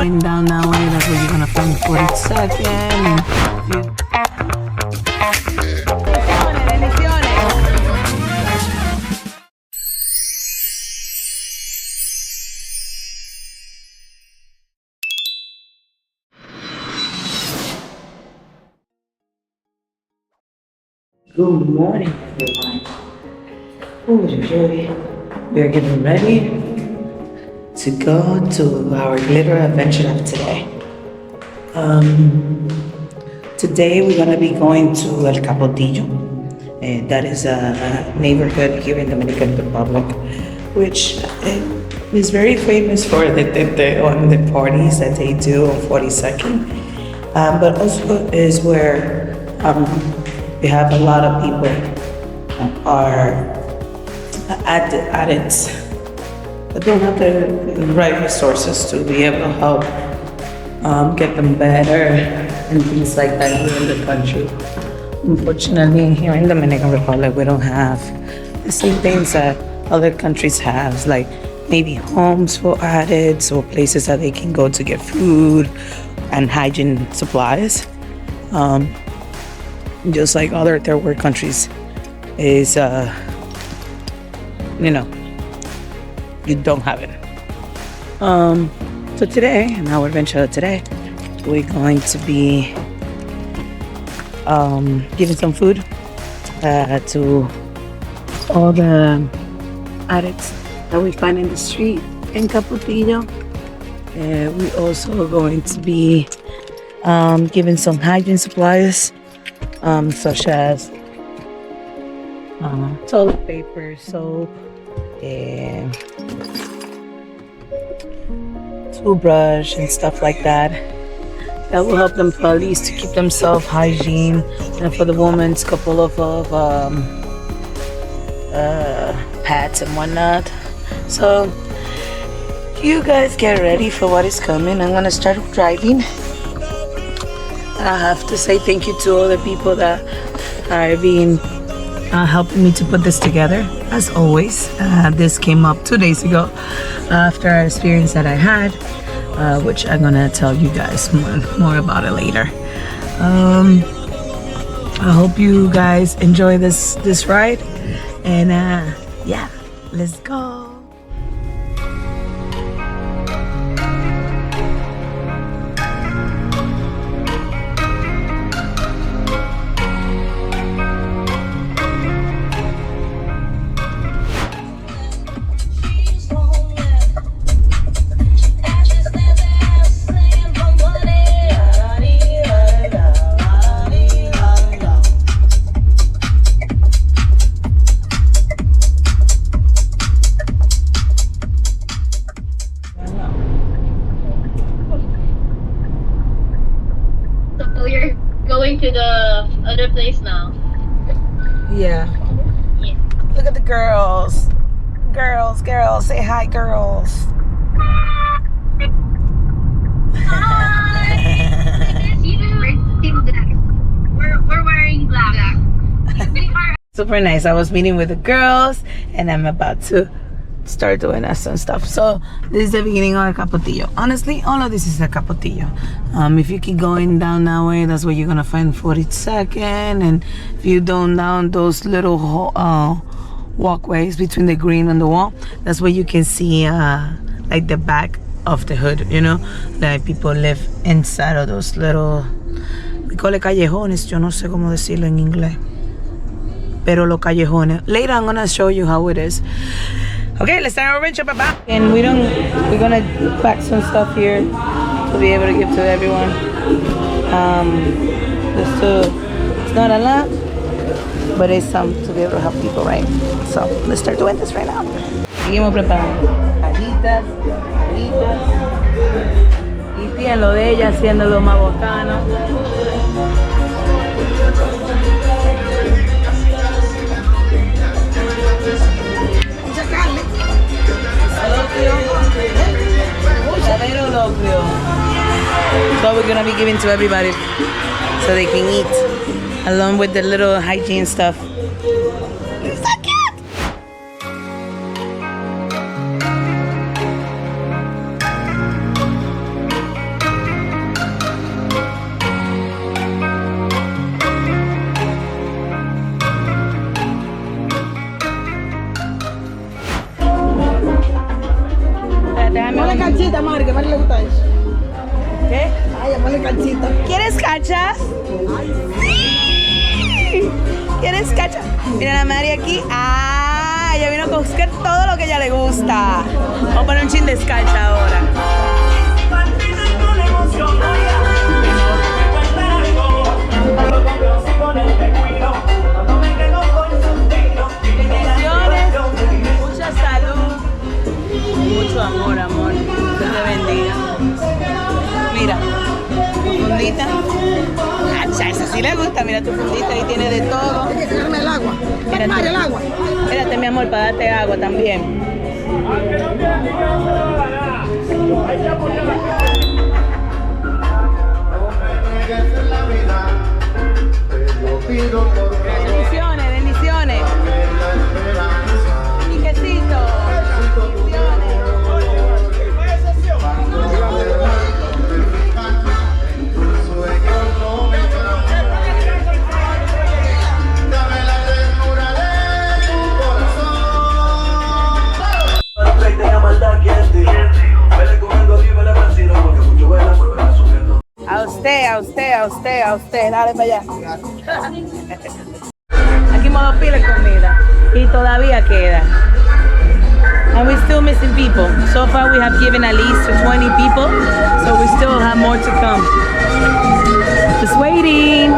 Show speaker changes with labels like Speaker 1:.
Speaker 1: going down that way, that's where you're gonna find 42nd. And good morning, everyone. We're getting ready to go to our glitter adventure of today. Today we're gonna be going to El Capotillo. That is a neighborhood here in Dominican Republic, which is very famous for the parties that they do on 42nd, but also is where we have a lot of people are addicts that don't have the right resources to be able to help get them better and things like that here in the country. Unfortunately, here in Dominican Republic, we don't have the same things that other countries have, like maybe homes for addicts or places that they can go to get food and hygiene supplies. Just like other third world countries is, you don't have it. So today, in our adventure today, we're going to be giving some food to all the addicts that we find in the street in Capotillo. We also are going to be giving some hygiene supplies, such as toilet paper, soap, toothbrush, and stuff like that. That will help them at least to keep themselves hygiene. And for the women, a couple of pads and whatnot. So you guys get ready for what is coming. I'm gonna start driving. I have to say thank you to all the people that are being helping me to put this together. As always, this came up 2 days ago after an experience that I had, which I'm gonna tell you guys more about it later. I hope you guys enjoy this ride, and yeah, let's go.
Speaker 2: Going to the other place now.
Speaker 1: Yeah. Look at the girls. Girls, say hi, girls.
Speaker 2: Hi. We're wearing black.
Speaker 1: Super nice. I was meeting with the girls, and I'm about to start doing some stuff. So this is the beginning of El Capotillo. Honestly, all of this is El Capotillo. If you keep going down that way, that's where you're gonna find 42nd. And if you don't down those little walkways between the green and the wall, that's where you can see like the back of the hood, like people live inside of those little, we call it callejones. Yo no sé cómo decirlo en inglés, pero los callejones. Later I'm gonna show you how it is. Okay, let's start our adventure, Papa. And we're gonna pack some stuff here to be able to give to everyone. It's not a lot, but it's some to be able to help people, right? So let's start doing this right now. Seguimos preparando. Alitas. Y tienen lo de ella haciendo lo más bacano. Locrio. So we're gonna be giving to everybody so they can eat along with the little hygiene stuff. It's so cute!
Speaker 3: canchita, Mari, que a Mari le gusta eso.
Speaker 1: ¿Qué?
Speaker 3: Ay, llamarle canchita.
Speaker 1: ¿Quieres cachas? Sí. ¿Quieres cachas? Mira la Mari aquí. Ah, ella vino a buscar todo lo que a ella le gusta. Vamos a poner un chin de escarcha ahora. Bendiciones, mucha salud, mucho amor, amor. Dios te bendiga. Mira, tu fundita. Acha, esa sí le gusta. Mira tu fundita, ahí tiene de todo.
Speaker 3: Hay que tirarme el agua.
Speaker 1: Mira,
Speaker 3: Mari, el agua.
Speaker 1: Espérate, mi amor, para darte agua también. Bendiciones, bendiciones. Piquecito. Bendiciones. A usted, a usted, a usted, a usted. Dale para allá. Aquí hemos pila de comida y todavía queda. And we're still missing people. So far we have given at least to 20 people, so we still have more to come. Just waiting.